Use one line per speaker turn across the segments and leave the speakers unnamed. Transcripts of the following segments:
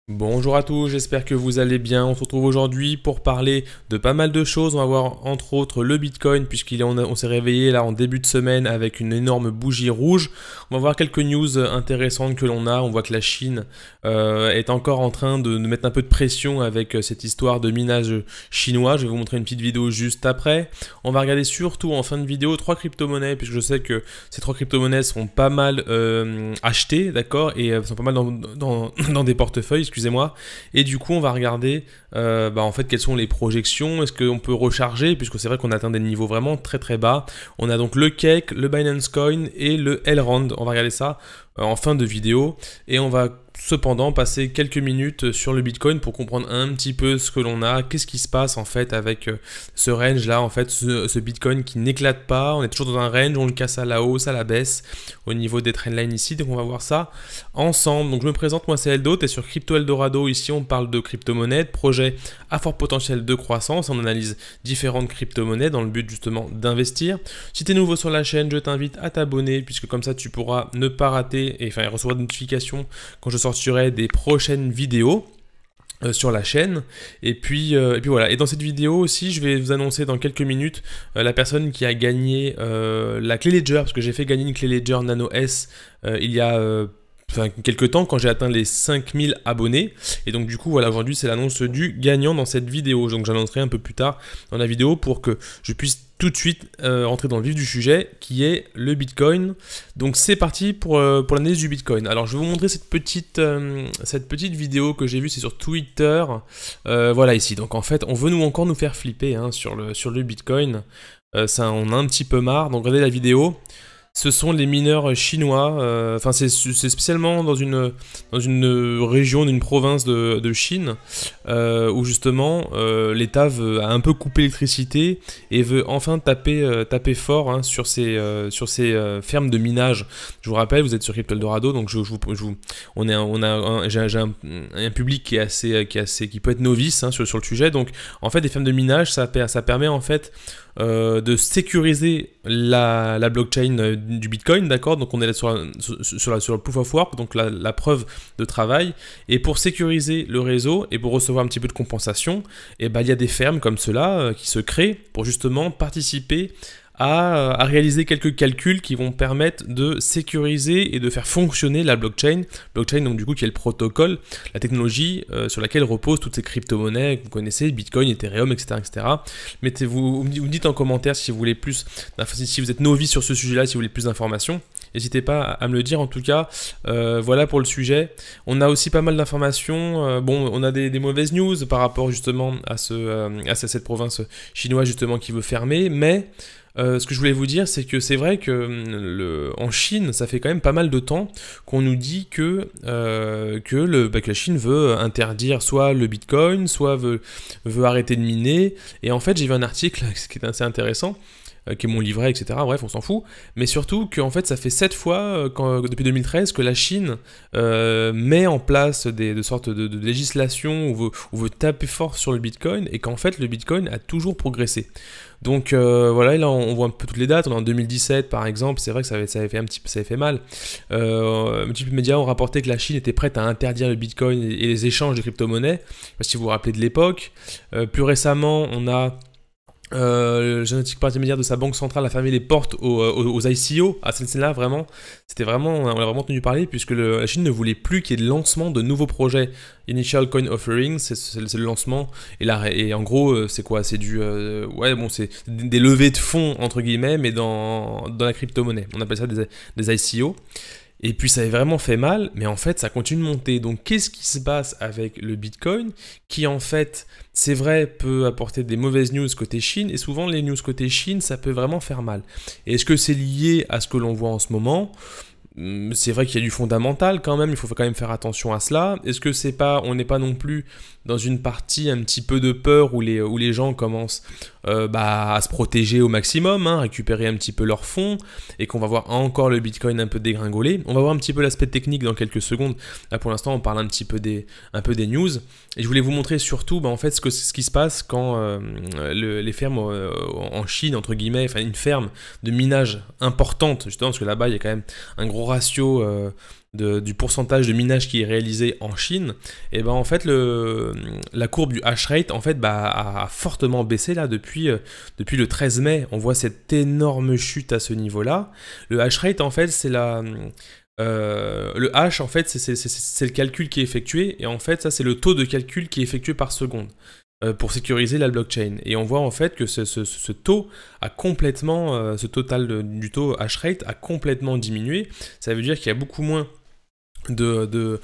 Bonjour à tous, j'espère que vous allez bien. On se retrouve aujourd'hui pour parler de pas mal de choses. On va voir entre autres le Bitcoin on s'est réveillé là en début de semaine avec une énorme bougie rouge. On va voir quelques news intéressantes que l'on a. On voit que la Chine est encore en train de mettre un peu de pression avec cette histoire de minage chinois. Je vais vous montrer une petite vidéo juste après. On va regarder surtout en fin de vidéo trois crypto-monnaies puisque je sais que ces trois crypto-monnaies sont pas mal achetées, d'accord, et sont pas mal dans des portefeuilles, excusez-moi. Et du coup, on va regarder en fait quelles sont les projections, est-ce qu'on peut recharger, puisque c'est vrai qu'on atteint des niveaux vraiment très très bas. On a donc le Cake, le Binance Coin et le Elrond. On va regarder ça en fin de vidéo et on va cependant passer quelques minutes sur le Bitcoin pour comprendre un petit peu ce que l'on a, qu'est-ce qui se passe en fait avec ce range là, en fait ce Bitcoin qui n'éclate pas. On est toujours dans un range, on le casse à la hausse, à la baisse au niveau des trendlines ici, donc on va voir ça ensemble. Donc je me présente, moi c'est Eldo, et sur Crypto Eldorado. Ici on parle de crypto-monnaies, de projets à fort potentiel de croissance. On analyse différentes crypto-monnaies dans le but justement d'investir. Si tu es nouveau sur la chaîne, je t'invite à t'abonner puisque comme ça tu pourras ne pas rater et recevoir des notifications quand je sortirai des prochaines vidéos sur la chaîne. Et puis voilà. Et dans cette vidéo aussi, je vais vous annoncer dans quelques minutes la personne qui a gagné la clé Ledger, parce que j'ai fait gagner une clé Ledger Nano S il y a quelques temps quand j'ai atteint les 5000 abonnés. Et donc du coup voilà, aujourd'hui c'est l'annonce du gagnant dans cette vidéo. Donc j'annoncerai un peu plus tard dans la vidéo pour que je puisse tout de suite rentrer dans le vif du sujet qui est le Bitcoin. Donc c'est parti pour l'analyse du Bitcoin. Alors je vais vous montrer cette petite vidéo que j'ai vue, c'est sur Twitter. Voilà ici. Donc en fait on veut encore nous faire flipper sur le Bitcoin. Ça, on a un petit peu marre. Donc regardez la vidéo. Ce sont les mineurs chinois, c'est spécialement dans une région, d'une province de Chine, où justement l'État a un peu coupé l'électricité et veut enfin taper fort sur ces fermes de minage. Je vous rappelle, vous êtes sur Crypto Eldorado, donc j'ai un public qui peut être novice sur le sujet. Donc en fait, des fermes de minage, ça permet en fait de sécuriser la blockchain du Bitcoin, d'accord. Donc on est là sur le proof of work, donc la preuve de travail. Et pour sécuriser le réseau et pour recevoir un petit peu de compensation, il y a des fermes comme cela qui se créent pour justement participer à réaliser quelques calculs qui vont permettre de sécuriser et de faire fonctionner la blockchain. Blockchain, donc du coup, qui est le protocole, la technologie sur laquelle reposent toutes ces crypto-monnaies que vous connaissez, Bitcoin, Ethereum, etc. etc. Vous me dites en commentaire si vous voulez plus, si vous êtes novice sur ce sujet-là, si vous voulez plus d'informations. N'hésitez pas à me le dire en tout cas. Voilà pour le sujet. On a aussi pas mal d'informations. On a des mauvaises news par rapport justement à cette province chinoise justement qui veut fermer, mais ce que je voulais vous dire, c'est que c'est vrai que en Chine, ça fait quand même pas mal de temps qu'on nous dit que la Chine veut interdire soit le Bitcoin, soit veut arrêter de miner. Et en fait, j'ai vu un article qui est assez intéressant, qui est mon livret, etc. Bref, on s'en fout. Mais surtout qu'en fait, ça fait 7 fois depuis 2013 que la Chine met en place de sortes de législation où veut taper fort sur le Bitcoin et qu'en fait, le Bitcoin a toujours progressé. Donc voilà, et là on voit un peu toutes les dates. On est en 2017 par exemple, c'est vrai que ça avait fait mal. Multiples médias ont rapporté que la Chine était prête à interdire le Bitcoin et les échanges de crypto-monnaies. Je sais pas si vous vous rappelez de l'époque. Plus récemment, on a le génétique par intermédiaire de sa banque centrale a fermé les portes aux ICO. À celle-là, vraiment, on a vraiment tenu parler puisque la Chine ne voulait plus qu'il y ait de lancement de nouveaux projets. Initial Coin Offering, c'est le lancement. Et en gros, c'est quoi? C'est c'est des levées de fonds, entre guillemets, mais dans la crypto-monnaie. On appelle ça des ICO. Et puis ça avait vraiment fait mal, mais en fait ça continue de monter. Donc qu'est-ce qui se passe avec le Bitcoin qui en fait, c'est vrai, peut apporter des mauvaises news côté Chine, et souvent les news côté Chine, ça peut vraiment faire mal. Et est-ce que c'est lié à ce que l'on voit en ce moment? C'est vrai qu'il y a du fondamental quand même, il faut quand même faire attention à cela. Est-ce que on n'est pas non plus dans une partie un petit peu de peur où les gens commencent à se protéger au maximum, récupérer un petit peu leurs fonds, et qu'on va voir encore le Bitcoin un peu dégringoler. On va voir un petit peu l'aspect technique dans quelques secondes. Là pour l'instant on parle un petit peu des news, et je voulais vous montrer surtout en fait ce qui se passe quand les fermes en Chine, entre guillemets, une ferme de minage importante, justement parce que là-bas il y a quand même un gros ratio du pourcentage de minage qui est réalisé en Chine, et ben en fait la courbe du hash rate en fait a fortement baissé là depuis le 13 mai. On voit cette énorme chute à ce niveau-là. Le hash rate en fait c'est le hash en fait c'est le calcul qui est effectué, et en fait ça c'est le taux de calcul qui est effectué par seconde pour sécuriser la blockchain. Et on voit en fait que ce taux a complètement, ce total du taux hash rate a complètement diminué. Ça veut dire qu'il y a beaucoup moins de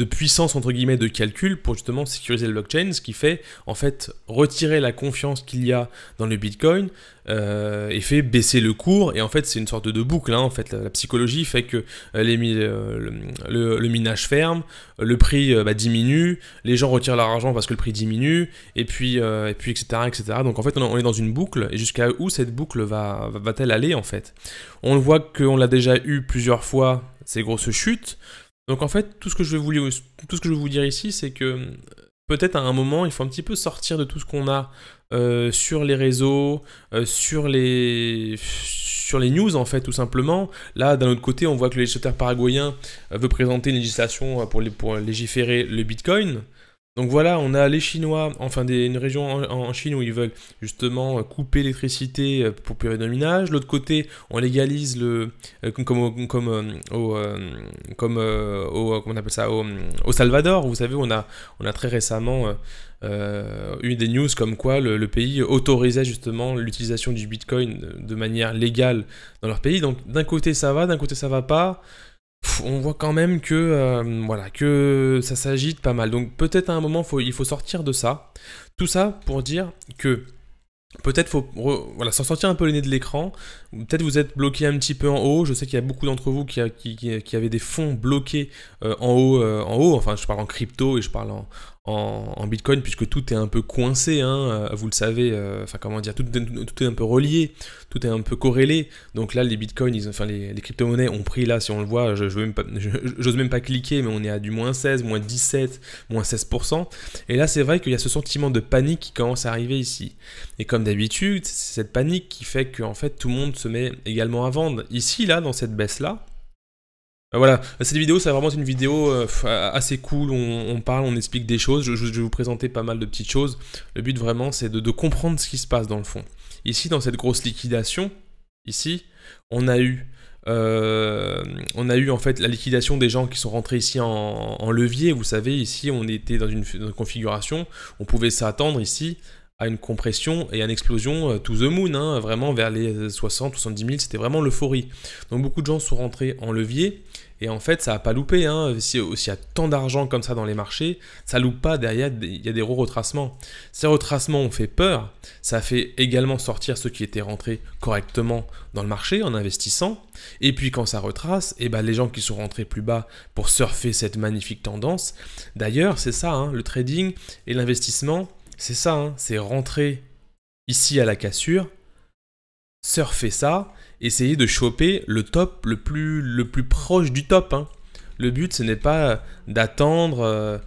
puissance entre guillemets de calcul pour justement sécuriser le blockchain, ce qui fait en fait retirer la confiance qu'il y a dans le Bitcoin et fait baisser le cours. Et en fait c'est une sorte de boucle, hein. En fait la psychologie fait que le minage ferme, le prix diminue, les gens retirent leur argent parce que le prix diminue, et puis etc. Donc en fait on est dans une boucle, et jusqu'à où cette boucle va-t-elle aller en fait? On le voit qu'on l'a déjà eu plusieurs fois, ces grosses chutes. Donc en fait, tout ce que je veux vous dire ici, c'est que peut-être à un moment, il faut un petit peu sortir de tout ce qu'on a sur les réseaux, sur les news en fait, tout simplement. Là, d'un autre côté, on voit que le législateur paraguayen veut présenter une législation pour légiférer le Bitcoin. Donc voilà, on a les Chinois, enfin une région en Chine où ils veulent justement couper l'électricité pour période de minage. De l'autre côté, on légalise au Salvador. Vous savez, on a très récemment eu des news comme quoi le pays autorisait justement l'utilisation du Bitcoin de manière légale dans leur pays. Donc d'un côté ça va, d'un côté ça va pas. On voit quand même que ça s'agite pas mal. Donc peut-être à un moment, il faut sortir de ça. Tout ça pour dire que peut-être s'en sortir un peu le nez de l'écran. Peut-être vous êtes bloqué un petit peu en haut. Je sais qu'il y a beaucoup d'entre vous qui avaient des fonds bloqués en haut. Enfin, je parle en crypto et je parle en Bitcoin, puisque tout est un peu coincé, hein, vous le savez, tout est un peu relié, tout est un peu corrélé. Donc là, les Bitcoins, les crypto-monnaies ont pris, là, si on le voit, j'ose même pas cliquer, mais on est à du moins 16, moins 17, moins 16%. Et là, c'est vrai qu'il y a ce sentiment de panique qui commence à arriver ici. Et comme d'habitude, c'est cette panique qui fait que en fait, tout le monde se met également à vendre. Ici, là, dans cette baisse-là, voilà, cette vidéo, c'est vraiment une vidéo assez cool, on parle, on explique des choses, je vais vous présenter pas mal de petites choses. Le but vraiment, c'est de comprendre ce qui se passe dans le fond. Ici, dans cette grosse liquidation, ici, on a eu en fait la liquidation des gens qui sont rentrés ici en levier. Vous savez, ici, on était dans une configuration, on pouvait s'attendre ici à une compression et à une explosion to the moon, hein, vraiment vers les 60, 70 000, c'était vraiment l'euphorie. Donc beaucoup de gens sont rentrés en levier, et en fait ça n'a pas loupé, hein. S'il y a tant d'argent comme ça dans les marchés, ça loupe pas, derrière il y a des retracements. Ces retracements ont fait peur, ça a fait également sortir ceux qui étaient rentrés correctement dans le marché en investissant, et puis quand ça retrace, et les gens qui sont rentrés plus bas pour surfer cette magnifique tendance. D'ailleurs c'est ça, hein, le trading et l'investissement, c'est ça, hein, c'est rentrer ici à la cassure, surfer ça, essayer de choper le top le plus proche du top, hein. Le but, ce n'est pas d'attendre,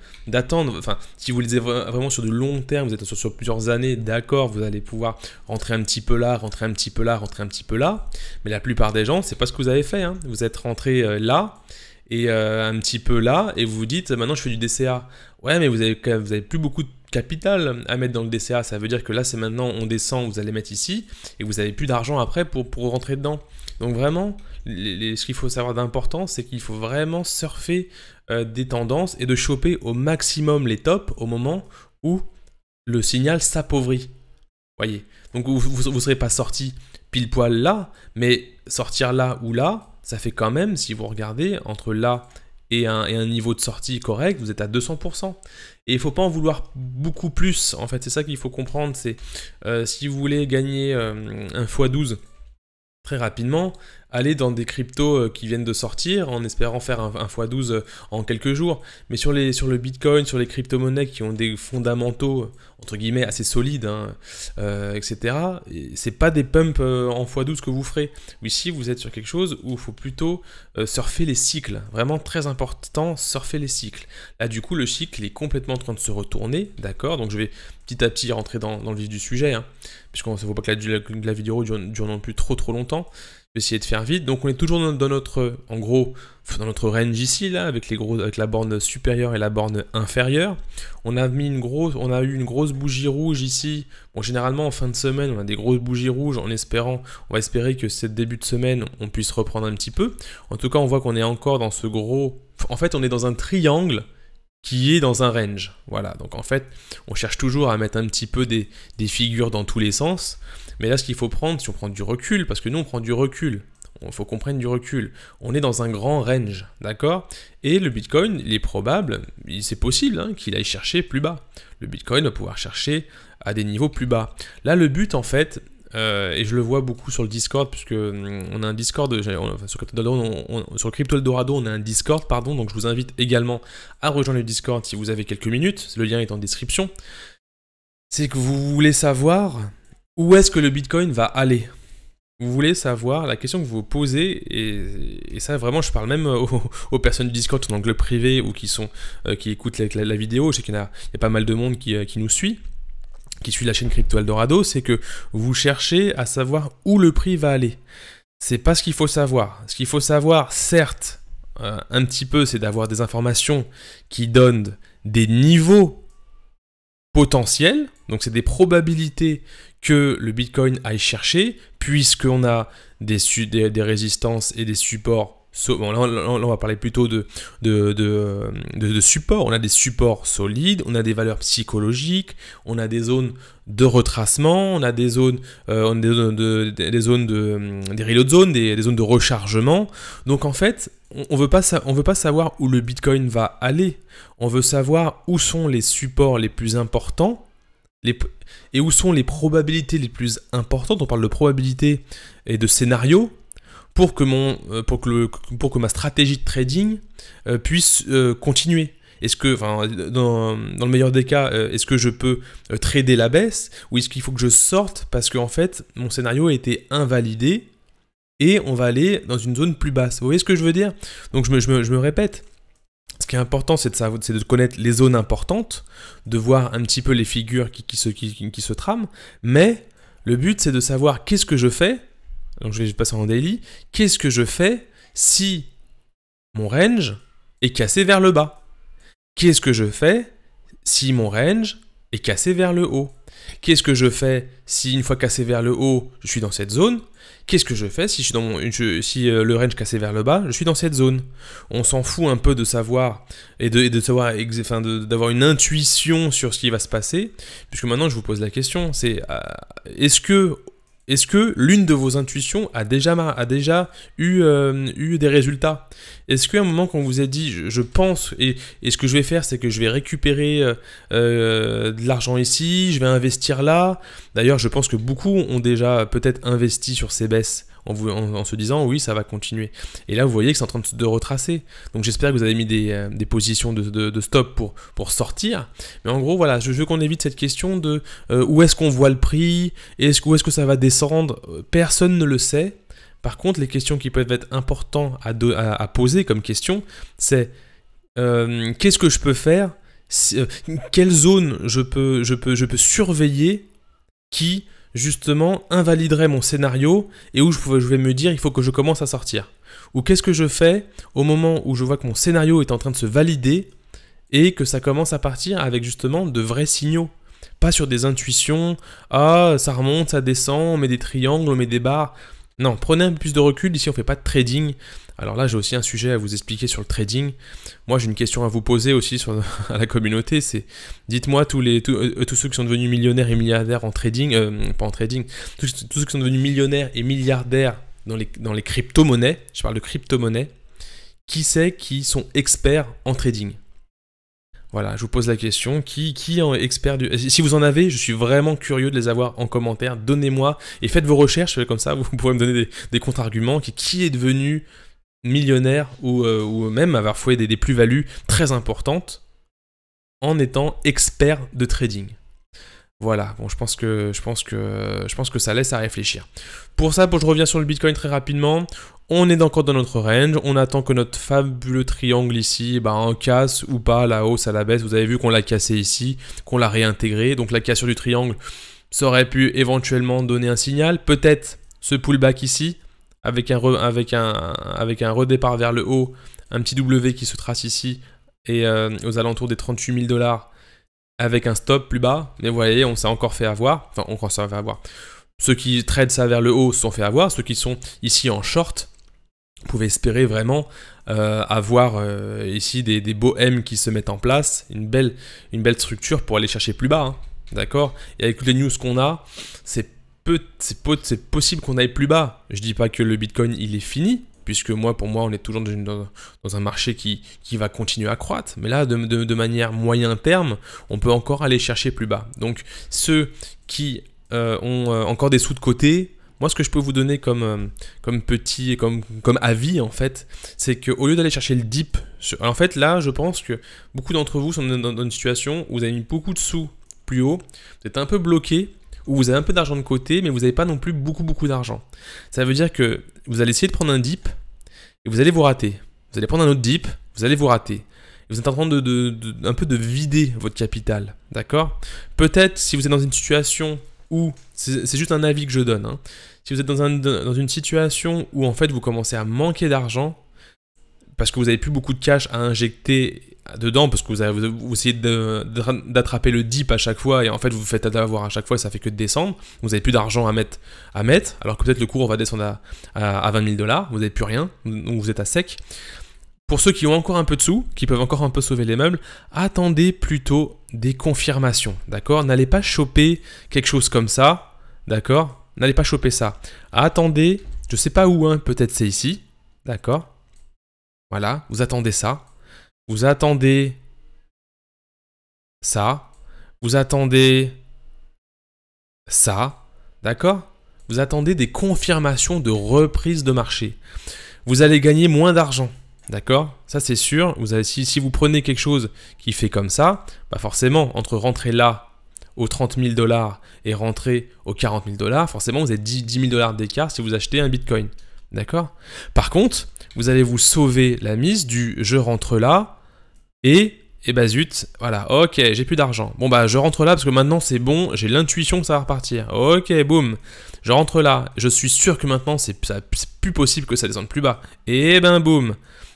enfin, si vous lisez vraiment sur du long terme, vous êtes sur plusieurs années, d'accord, vous allez pouvoir rentrer un petit peu là, rentrer un petit peu là, rentrer un petit peu là, mais la plupart des gens, c'est pas ce que vous avez fait, hein. Vous êtes rentré là, et un petit peu là, et vous vous dites, maintenant je fais du DCA. Ouais, mais vous avez plus beaucoup de capital à mettre dans le DCA, ça veut dire que là c'est maintenant on descend, vous allez mettre ici, et vous n'avez plus d'argent après pour rentrer dedans. Donc vraiment, ce qu'il faut savoir d'important, c'est qu'il faut vraiment surfer des tendances et de choper au maximum les tops au moment où le signal s'appauvrit. Voyez, donc vous ne serez pas sorti pile poil là, mais sortir là ou là, ça fait quand même, si vous regardez, entre là et un niveau de sortie correct, vous êtes à 200%. Et il ne faut pas en vouloir beaucoup plus, en fait, c'est ça qu'il faut comprendre, c'est si vous voulez gagner un x12 très rapidement, allez dans des cryptos qui viennent de sortir en espérant faire un x12 en quelques jours. Mais sur le Bitcoin, sur les crypto-monnaies qui ont des fondamentaux entre guillemets assez solides, hein, etc., c'est pas des pumps en x12 que vous ferez. Ici, vous êtes sur quelque chose où il faut plutôt surfer les cycles. Vraiment très important, surfer les cycles. Là, du coup, le cycle est complètement en train de se retourner, d'accord? Donc, je vais petit à petit rentrer dans le vif du sujet, hein, puisqu'il ne faut pas que la vidéo dure non plus trop longtemps. vais essayer de faire vite. Donc on est toujours dans notre, en gros, dans notre range ici, là, avec la borne supérieure et la borne inférieure. On a eu une grosse bougie rouge ici. Bon, généralement en fin de semaine, on a des grosses bougies rouges on va espérer que ce début de semaine, on puisse reprendre un petit peu. En tout cas, on voit qu'on est encore dans ce gros... En fait, on est dans un triangle qui est dans un range. Voilà, donc en fait, on cherche toujours à mettre un petit peu des figures dans tous les sens. Mais là, ce qu'il faut prendre, si on prend du recul, parce que nous, on prend du recul, il faut qu'on prenne du recul. On est dans un grand range, d'accord? Et le Bitcoin, il est probable, c'est possible hein, qu'il aille chercher plus bas. Le Bitcoin va pouvoir chercher à des niveaux plus bas. Là, le but, en fait, et je le vois beaucoup sur le Discord, puisque on a un Discord, sur le Crypto Eldorado, on a un Discord, pardon, donc je vous invite également à rejoindre le Discord si vous avez quelques minutes, le lien est en description. C'est que vous voulez savoir où est-ce que le Bitcoin va aller. Vous voulez savoir, la question que vous vous posez, et ça vraiment je parle même aux personnes du Discord en anglais privé ou qui écoutent la vidéo, je sais qu'il y a pas mal de monde qui nous suit la chaîne Crypto Eldorado, c'est que vous cherchez à savoir où le prix va aller. C'est pas ce qu'il faut savoir. Ce qu'il faut savoir, certes, un petit peu, c'est d'avoir des informations qui donnent des niveaux potentiels, donc c'est des probabilités que le Bitcoin aille chercher, puisqu'on a des résistances et des supports. Bon, là, on va parler plutôt de supports. On a des supports solides, on a des valeurs psychologiques, on a des zones de retracement, on a des zones, des reload zones, des zones de rechargement. Donc en fait, on veut pas savoir où le Bitcoin va aller. On veut savoir où sont les supports les plus importants. Et où sont les probabilités les plus importantes. On parle de probabilité et de scénario pour que ma stratégie de trading puisse continuer. Est-ce que, dans le meilleur des cas, est-ce que je peux trader la baisse ou est-ce qu'il faut que je sorte parce qu'en fait mon scénario a été invalidé et on va aller dans une zone plus basse. Vous voyez ce que je veux dire? Donc je me répète. Ce qui est important, c'est de connaître les zones importantes, de voir un petit peu les figures qui se trament, mais le but, c'est de savoir qu'est-ce que je fais, donc je vais passer en daily, qu'est-ce que je fais si mon range est cassé vers le bas? Qu'est-ce que je fais si mon range est cassé vers le haut? Qu'est-ce que je fais si, une fois cassé vers le haut, je suis dans cette zone? Qu'est-ce que je fais si le range cassé vers le bas, je suis dans cette zone? On s'en fout un peu de savoir d'avoir une intuition sur ce qui va se passer, puisque maintenant je vous pose la question, c'est est-ce que l'une de vos intuitions a déjà eu des résultats? Est-ce qu'à un moment quand on vous a dit je pense et ce que je vais faire c'est que je vais récupérer de l'argent ici, je vais investir là. D'ailleurs je pense que beaucoup ont déjà peut-être investi sur ces baisses en se disant oui ça va continuer. Et là vous voyez que c'est en train de retracer. Donc j'espère que vous avez mis des positions de stop pour sortir. Mais en gros voilà, je veux qu'on évite cette question de où est-ce qu'on voit le prix, où est-ce que ça va descendre. Personne ne le sait. Par contre, les questions qui peuvent être importantes à poser comme question, c'est qu'est-ce que je peux faire, quelle zone je peux surveiller qui justement invaliderait mon scénario et où je vais me dire il faut que je commence à sortir. Ou qu'est-ce que je fais au moment où je vois que mon scénario est en train de se valider et que ça commence à partir avec justement de vrais signaux. Pas sur des intuitions, ah ça remonte, ça descend, on met des triangles, on met des barres. Non, prenez un peu plus de recul, ici on ne fait pas de trading. Alors là j'ai aussi un sujet à vous expliquer sur le trading. Moi j'ai une question à vous poser aussi à la communauté, c'est dites-moi tous ceux qui sont devenus millionnaires et milliardaires en trading, pas en trading, tous ceux qui sont devenus millionnaires et milliardaires dans les crypto-monnaies, je parle de crypto-monnaies, qui c'est qui sont experts en trading? Voilà, je vous pose la question, qui est expert Si vous en avez, je suis vraiment curieux de les avoir en commentaire, donnez-moi, et faites vos recherches, comme ça vous pourrez me donner des contre-arguments, qui est devenu millionnaire ou même avoir fait des plus-values très importantes en étant expert de trading. Voilà, bon, je pense que ça laisse à réfléchir. Pour ça, je reviens sur le Bitcoin très rapidement. On est encore dans notre range, on attend que notre fabuleux triangle ici, on casse ou pas, la hausse à la baisse. Vous avez vu qu'on l'a cassé ici, qu'on l'a réintégré. Donc la cassure du triangle, ça aurait pu éventuellement donner un signal. Peut-être ce pullback ici, avec un redépart vers le haut, un petit W qui se trace ici, et aux alentours des 38 000 $, avec un stop plus bas. Mais vous voyez, on s'est encore fait avoir. Enfin, encore ça fait avoir. Ceux qui tradent ça vers le haut se sont fait avoir. Ceux qui sont ici en short, vous pouvez espérer vraiment avoir ici des beaux M qui se mettent en place. Une belle structure pour aller chercher plus bas. Hein. D'accord? Et avec les news qu'on a, c'est possible qu'on aille plus bas. Je dis pas que le Bitcoin il est fini, puisque pour moi on est toujours dans un marché qui va continuer à croître, mais là de manière moyen terme, on peut encore aller chercher plus bas. Donc ceux qui ont encore des sous de côté, moi ce que je peux vous donner comme avis en fait, c'est qu'au lieu d'aller chercher le dip, en fait là je pense que beaucoup d'entre vous sont dans une situation où vous avez mis beaucoup de sous plus haut, vous êtes un peu bloqué, où vous avez un peu d'argent de côté, mais vous n'avez pas non plus beaucoup d'argent. Ça veut dire que vous allez essayer de prendre un dip, et vous allez vous rater. Vous allez prendre un autre dip, vous allez vous rater. Et vous êtes en train un peu de vider votre capital, d'accord? Peut-être si vous êtes dans une situation où, c'est juste un avis que je donne, hein, si vous êtes dans une situation où en fait vous commencez à manquer d'argent, parce que vous n'avez plus beaucoup de cash à injecter dedans, parce que vous essayez d'attraper le dip à chaque fois, et en fait vous faites avoir à chaque fois, et ça fait que de descendre, vous n'avez plus d'argent à mettre, alors que peut-être le cours va descendre à 20 000 $, vous n'avez plus rien, donc vous êtes à sec. Pour ceux qui ont encore un peu de sous, qui peuvent encore un peu sauver les meubles, attendez plutôt des confirmations, d'accord? N'allez pas choper quelque chose comme ça, d'accord? N'allez pas choper ça. Attendez, je sais pas où, hein, peut-être c'est ici, d'accord? Voilà, vous attendez ça. Vous attendez ça. Vous attendez ça. D'accord? Vous attendez des confirmations de reprise de marché. Vous allez gagner moins d'argent. D'accord? Ça, c'est sûr. Si vous prenez quelque chose qui fait comme ça, bah forcément, entre rentrer là aux 30 000 $ et rentrer aux 40 000 $, forcément, vous avez 10 000 $ d'écart si vous achetez un Bitcoin. D'accord? Par contre, vous allez vous sauver la mise du je rentre là et bah zut, voilà, ok, j'ai plus d'argent. Bon bah je rentre là parce que maintenant c'est bon, j'ai l'intuition que ça va repartir. Ok, boum, je rentre là, je suis sûr que maintenant c'est plus possible que ça descende plus bas. Et ben boum,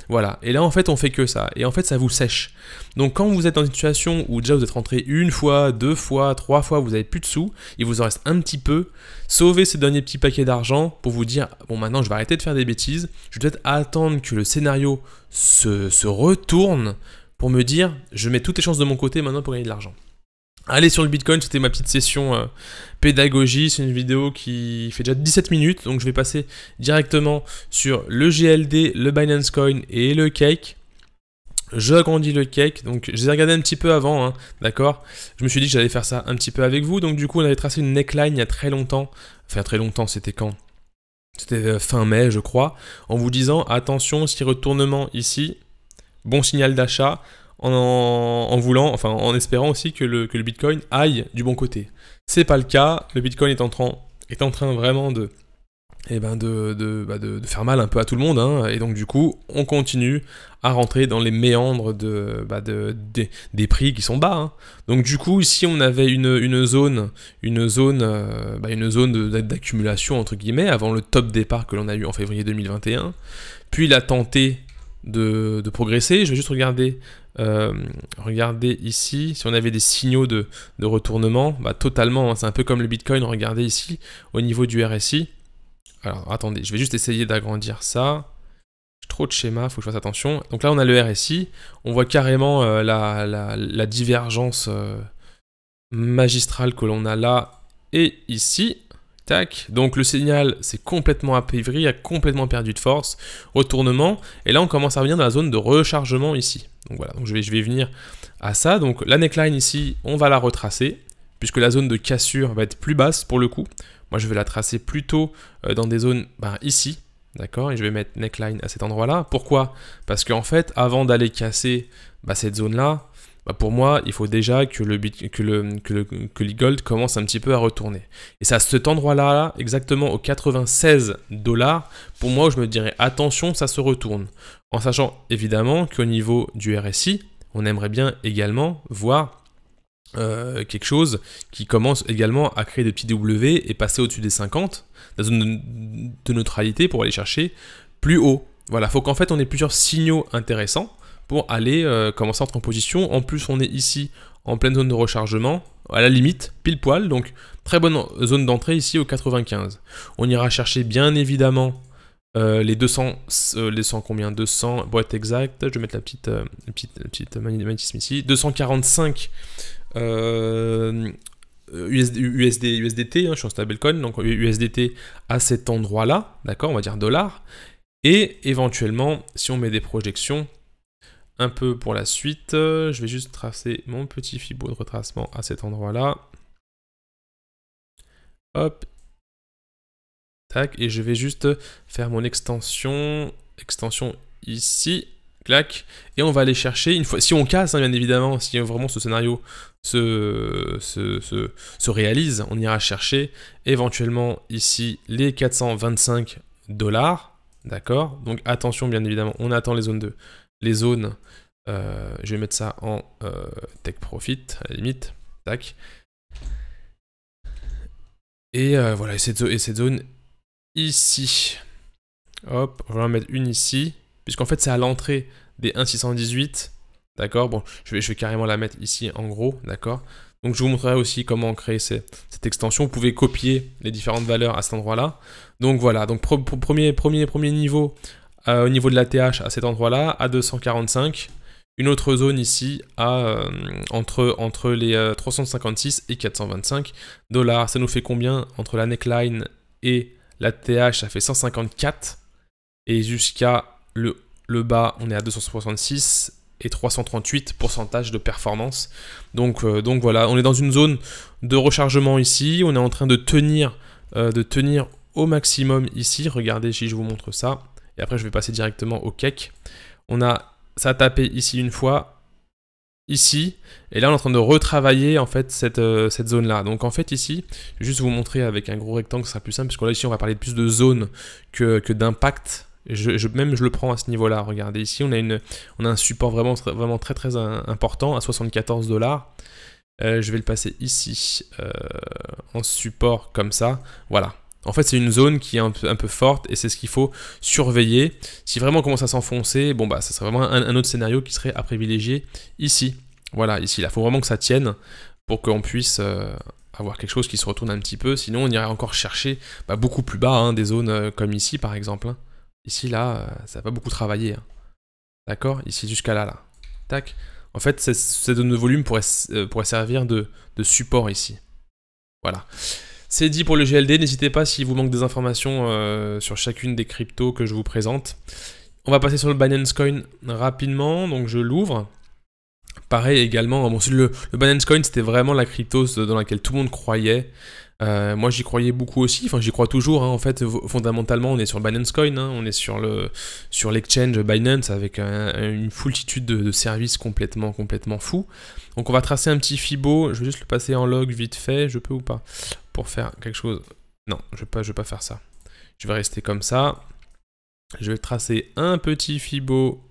voilà. Et là en fait on fait que ça, et en fait ça vous sèche. Donc quand vous êtes dans une situation où déjà vous êtes rentré une fois, deux fois, trois fois, vous avez plus de sous, il vous en reste un petit peu, sauvez ces derniers petits paquets d'argent pour vous dire, bon maintenant je vais arrêter de faire des bêtises, je vais peut-être attendre que le scénario se retourne, pour me dire, je mets toutes les chances de mon côté maintenant pour gagner de l'argent. Allez sur le Bitcoin, c'était ma petite session pédagogie, c'est une vidéo qui fait déjà 17 minutes, donc je vais passer directement sur le GLD, le Binance Coin et le Cake. Je agrandis le Cake, donc je les ai regardés un petit peu avant, hein, d'accord? Je me suis dit que j'allais faire ça un petit peu avec vous, donc du coup on avait tracé une neckline il y a très longtemps, enfin très longtemps, c'était quand? C'était fin mai je crois, en vous disant attention, si retournement ici, bon signal d'achat en espérant aussi que le Bitcoin aille du bon côté. C'est pas le cas, le Bitcoin est en train vraiment de faire mal un peu à tout le monde, hein, et donc du coup on continue à rentrer dans les méandres des prix qui sont bas, hein. Donc du coup ici on avait une zone d'accumulation entre guillemets avant le top départ que l'on a eu en février 2021, puis il a tenté de progresser. Je vais juste regarder ici si on avait des signaux de retournement. Bah totalement, hein, c'est un peu comme le Bitcoin. Regardez ici au niveau du RSI. Alors attendez, je vais juste essayer d'agrandir ça. J'ai trop de schémas, faut que je fasse attention. Donc là on a le RSI, on voit carrément la divergence magistrale que l'on a là et ici. Tac, donc le signal c'est complètement appauvri, a complètement perdu de force, retournement, et là on commence à revenir dans la zone de rechargement ici. Donc voilà, donc je vais venir à ça. Donc la neckline ici, on va la retracer, puisque la zone de cassure va être plus basse pour le coup. Moi je vais la tracer plutôt dans des zones ici, d'accord, et je vais mettre neckline à cet endroit-là. Pourquoi? Parce qu'en fait, avant d'aller casser cette zone-là, pour moi, il faut déjà que le gold commence un petit peu à retourner. Et c'est à cet endroit-là, exactement aux 96 $, pour moi, où je me dirais attention, ça se retourne. En sachant évidemment qu'au niveau du RSI, on aimerait bien également voir quelque chose qui commence également à créer des petits W et passer au-dessus des 50, la zone de neutralité pour aller chercher plus haut. Voilà, faut qu'en fait on ait plusieurs signaux intéressants pour aller commencer à entrer en position. En plus on est ici en pleine zone de rechargement, à la limite, pile poil, donc très bonne zone d'entrée ici au 95. On ira chercher bien évidemment les 200, combien 200, pour être exact, je vais mettre la petite magnétisme ici, 245 USDT, hein, je suis en stablecoin, donc USDT à cet endroit-là, d'accord, on va dire dollars, et éventuellement, si on met des projections, un peu pour la suite, je vais juste tracer mon petit fibo de retracement à cet endroit-là, hop, tac, et je vais juste faire mon extension ici, clac, et on va aller chercher, une fois, si on casse, hein, bien évidemment, si vraiment ce scénario se réalise, on ira chercher éventuellement ici les 425 $, d'accord, donc attention bien évidemment, on attend les zones je vais mettre ça en take profit, à la limite, tac, et voilà, et cette zone ici, hop, on va en mettre une ici, puisqu'en fait c'est à l'entrée des 1.618, d'accord, bon, je vais carrément la mettre ici en gros, d'accord, donc je vous montrerai aussi comment créer cette extension, vous pouvez copier les différentes valeurs à cet endroit-là, donc voilà, donc premier niveau, au niveau de la TH à cet endroit-là, à 245, une autre zone ici à, entre les 356 et 425 $, ça nous fait combien entre la neckline et la TH, ça fait 154, et jusqu'à le bas, on est à 266 et 338% de performance. Donc voilà, on est dans une zone de rechargement ici, on est en train de tenir au maximum ici. Regardez si je vous montre ça, et après je vais passer directement au cake. Ça a tapé ici une fois, ici, et là on est en train de retravailler en fait cette zone là. Donc en fait ici, je vais juste vous montrer avec un gros rectangle, ce sera plus simple, parce que là ici on va parler de plus de zones que d'impact. Même je le prends à ce niveau là. Regardez ici, on a un support vraiment très important à 74 $. Je vais le passer ici en support comme ça, voilà. En fait, c'est une zone qui est un peu forte, et c'est ce qu'il faut surveiller. Si vraiment on commence à s'enfoncer, bon bah ça serait vraiment un autre scénario qui serait à privilégier ici. Voilà, ici, là, il faut vraiment que ça tienne pour qu'on puisse avoir quelque chose qui se retourne un petit peu. Sinon, on irait encore chercher beaucoup plus bas, hein, des zones comme ici, par exemple. Hein. Ici, là, ça va pas beaucoup travailler. Hein. D'accord? Ici, jusqu'à là, là. Tac. En fait, cette zone de volume pourrait servir de support ici. Voilà. C'est dit pour le GLD, n'hésitez pas s'il vous manque des informations sur chacune des cryptos que je vous présente. On va passer sur le Binance Coin rapidement, donc je l'ouvre. Pareil également, bon, le Binance Coin c'était vraiment la crypto dans laquelle tout le monde croyait. Moi j'y croyais beaucoup aussi, enfin j'y crois toujours, hein. En fait fondamentalement on est sur le Binance Coin, hein. On est sur l'exchange Binance avec une foultitude de services complètement fous. Donc on va tracer un petit Fibo, je vais juste le passer en log vite fait, je peux ou pas, pour faire quelque chose. Non, je vais pas faire ça. Je vais rester comme ça. Je vais tracer un petit Fibo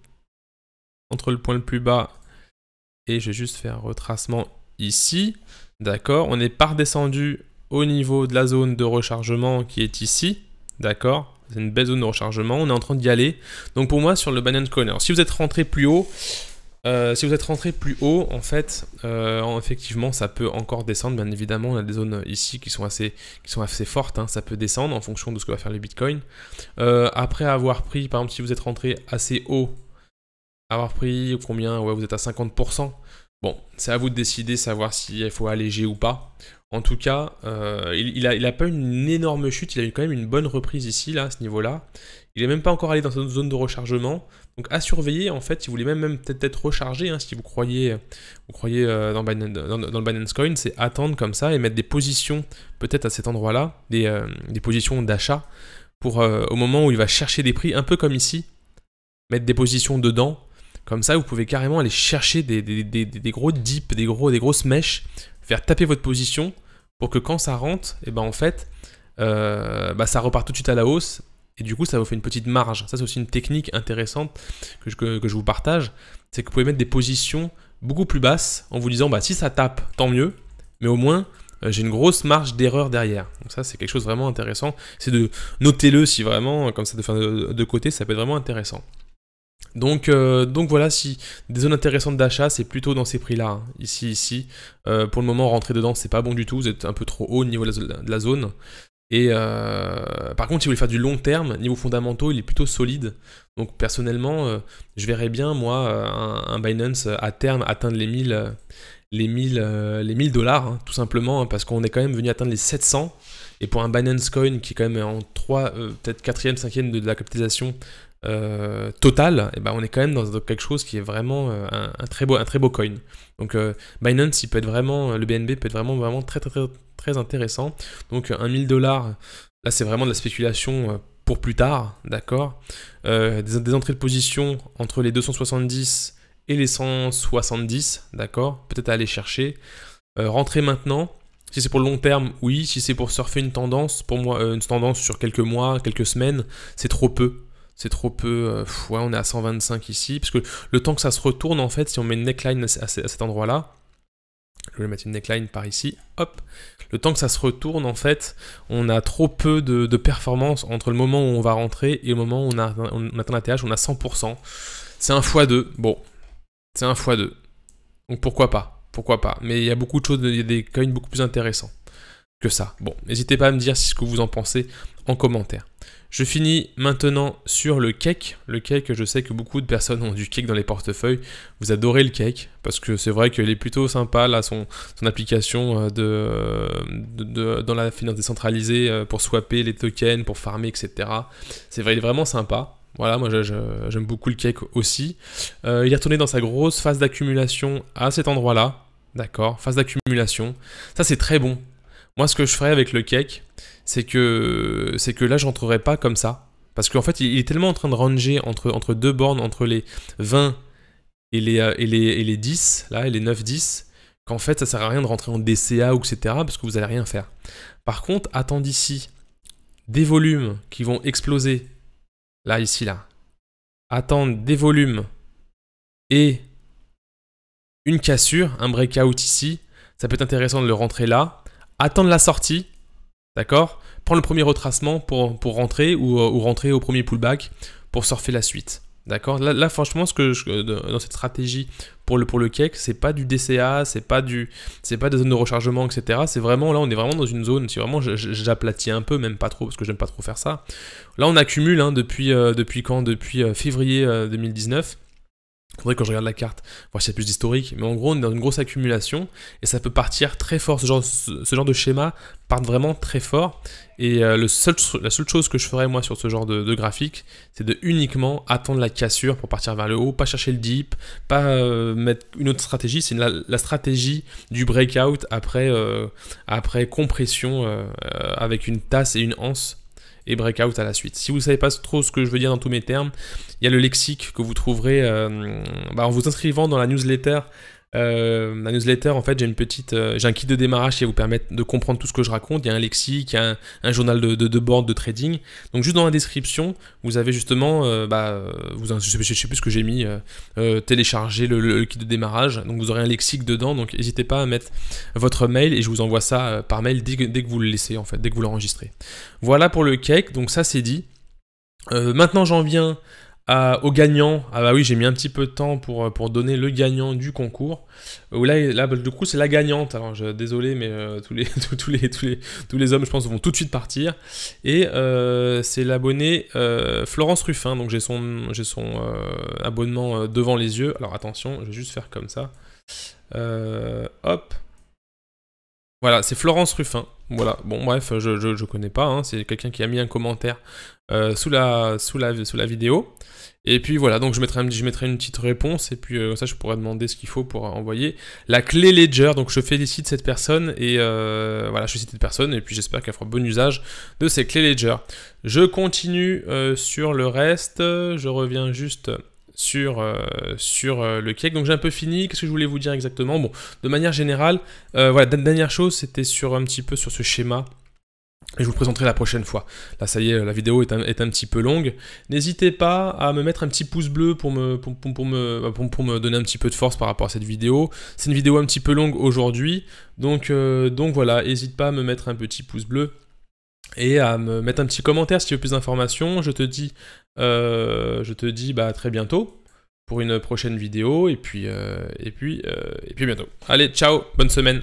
entre le point le plus bas et je vais juste faire un retracement ici. D'accord, on est pas redescendu au niveau de la zone de rechargement qui est ici. D'accord, c'est une belle zone de rechargement, on est en train d'y aller. Donc pour moi sur le Binance Coin, alors si vous êtes rentré plus haut, en fait, effectivement, ça peut encore descendre. Bien évidemment, on a des zones ici qui sont assez fortes. Hein, ça peut descendre en fonction de ce que va faire le Bitcoin. Après avoir pris, par exemple, si vous êtes rentré assez haut, avoir pris combien? Ouais, vous êtes à 50%. Bon, c'est à vous de décider, savoir s'il faut alléger ou pas. En tout cas, il a pas une énorme chute, il a eu quand même une bonne reprise ici, là, à ce niveau-là. Il n'est même pas encore allé dans cette zone de rechargement. Donc à surveiller, en fait, si vous voulez même peut-être recharger, hein, si vous croyez dans le Binance Coin, c'est attendre comme ça et mettre des positions, peut-être à cet endroit-là, des positions d'achat, pour au moment où il va chercher des prix, un peu comme ici, mettre des positions dedans. Comme ça, vous pouvez carrément aller chercher des gros dips, des grosses mèches, faire taper votre position, pour que quand ça rentre, et ben en fait, ça repart tout de suite à la hausse, et du coup ça vous fait une petite marge. Ça c'est aussi une technique intéressante que je vous partage, c'est que vous pouvez mettre des positions beaucoup plus basse en vous disant bah si ça tape, tant mieux, mais au moins j'ai une grosse marge d'erreur derrière. Donc ça c'est quelque chose de vraiment intéressant, c'est de noter-le si vraiment, comme ça de côté, ça peut être vraiment intéressant. Donc voilà, si des zones intéressantes d'achat, c'est plutôt dans ces prix-là, hein. Ici. Pour le moment, rentrer dedans, c'est pas bon du tout, vous êtes un peu trop haut au niveau de la zone. Et par contre, si vous voulez faire du long terme, niveau fondamentaux, il est plutôt solide. Donc personnellement, je verrais bien, moi, un Binance à terme atteindre les 1000 dollars, hein, tout simplement, hein, parce qu'on est quand même venu atteindre les 700. Et pour un Binance Coin qui est quand même en 3, peut-être 4e, 5e de la capitalisation totale, et ben on est quand même dans quelque chose qui est vraiment un très beau coin. Donc Binance, il peut être vraiment, le BNB peut être vraiment très intéressant. Donc un 1000 dollars, là c'est vraiment de la spéculation pour plus tard, d'accord. Des entrées de position entre les 270 et les 170, d'accord. Peut-être à aller chercher. Rentrer maintenant. Si c'est pour le long terme, oui. Si c'est pour surfer une tendance, pour moi, une tendance sur quelques mois, quelques semaines, c'est trop peu. C'est trop peu. Ouais, on est à 125 ici. Parce que le temps que ça se retourne, en fait, si on met une neckline à cet endroit-là, je vais mettre une neckline par ici, hop. Le temps que ça se retourne, en fait, on a trop peu de performance entre le moment où on va rentrer et le moment où on atteint la TH, on a 100%. C'est un x2. Bon, c'est un x2. Donc pourquoi pas? Pourquoi pas? Mais il y a beaucoup de choses, il y a des coins beaucoup plus intéressants que ça. Bon, n'hésitez pas à me dire ce que vous en pensez en commentaire. Je finis maintenant sur le cake. Le cake, je sais que beaucoup de personnes ont du cake dans les portefeuilles. Vous adorez le cake, parce que c'est vrai qu'il est plutôt sympa, là, son application dans la finance décentralisée pour swapper les tokens, pour farmer, etc. C'est vrai, il est vraiment sympa. Voilà, moi j'aime beaucoup le cake aussi. Il est retourné dans sa grosse phase d'accumulation à cet endroit-là. D'accord, phase d'accumulation. Ça c'est très bon. Moi ce que je ferais avec le cake, c'est que là je rentrerai pas comme ça. Parce qu'en fait il est tellement en train de ranger entre deux bornes, entre les 20 et les 10, là, et les 9-10, qu'en fait ça sert à rien de rentrer en DCA ou etc. parce que vous allez rien faire. Par contre, attendez ici des volumes qui vont exploser. Là, ici, là. Attendre des volumes et une cassure, un breakout ici. Ça peut être intéressant de le rentrer là. Attendre la sortie, d'accord. Prendre le premier retracement pour rentrer ou rentrer au premier pullback pour surfer la suite. D'accord. Là, franchement, dans cette stratégie pour le cake, c'est pas du DCA, c'est pas des zones de rechargement, etc. C'est vraiment, là, on est vraiment dans une zone, si vraiment j'aplatis un peu, même pas trop, parce que j'aime pas trop faire ça. Là, on accumule, hein, depuis quand? Depuis février 2019. Faudrait quand je regarde la carte, voir s'il y a plus d'historique, mais en gros on est dans une grosse accumulation et ça peut partir très fort, ce genre de schéma part vraiment très fort et la seule chose que je ferais moi sur ce genre de graphique, c'est de uniquement attendre la cassure pour partir vers le haut, pas chercher le dip, pas mettre une autre stratégie, c'est la stratégie du breakout après compression avec une tasse et une anse et breakout à la suite. Si vous ne savez pas trop ce que je veux dire dans tous mes termes, il y a le lexique que vous trouverez en vous inscrivant dans la newsletter. La newsletter, en fait, j'ai un kit de démarrage qui va vous permettre de comprendre tout ce que je raconte. Il y a un lexique, il y a un journal de board, de trading. Donc juste dans la description, vous avez justement, je sais plus ce que j'ai mis, télécharger le kit de démarrage. Donc vous aurez un lexique dedans. Donc n'hésitez pas à mettre votre mail et je vous envoie ça par mail dès que vous le laissez, en fait, dès que vous l'enregistrez. Voilà pour le cake. Donc ça c'est dit. Maintenant j'en viens au gagnant. Ah bah oui, j'ai mis un petit peu de temps pour donner le gagnant du concours. Là du coup c'est la gagnante. Alors désolé, mais tous les hommes je pense vont tout de suite partir. Et c'est l'abonné Florence Ruffin. Donc j'ai son abonnement devant les yeux. Alors attention, je vais juste faire comme ça. Hop. Voilà, c'est Florence Ruffin. Voilà, bon bref, je connais pas, hein. C'est quelqu'un qui a mis un commentaire sous la vidéo. Et puis voilà, donc je mettrai une petite réponse, et puis ça je pourrais demander ce qu'il faut pour envoyer la clé Ledger. Donc je félicite cette personne, et voilà, je félicite cette personne, et puis j'espère qu'elle fera bon usage de ces clés Ledger. Je continue sur le reste, je reviens juste sur le cake. Donc j'ai un peu fini. Qu'est-ce que je voulais vous dire exactement? Bon, de manière générale, voilà, dernière chose, c'était un petit peu sur ce schéma Et je vous le présenterai la prochaine fois. Là, ça y est, la vidéo est un petit peu longue. N'hésitez pas à me mettre un petit pouce bleu pour me donner un petit peu de force par rapport à cette vidéo. C'est une vidéo un petit peu longue aujourd'hui. Donc voilà, n'hésite pas à me mettre un petit pouce bleu et à me mettre un petit commentaire si tu veux plus d'informations. Je te dis à très bientôt pour une prochaine vidéo. Et puis bientôt. Allez, ciao, bonne semaine.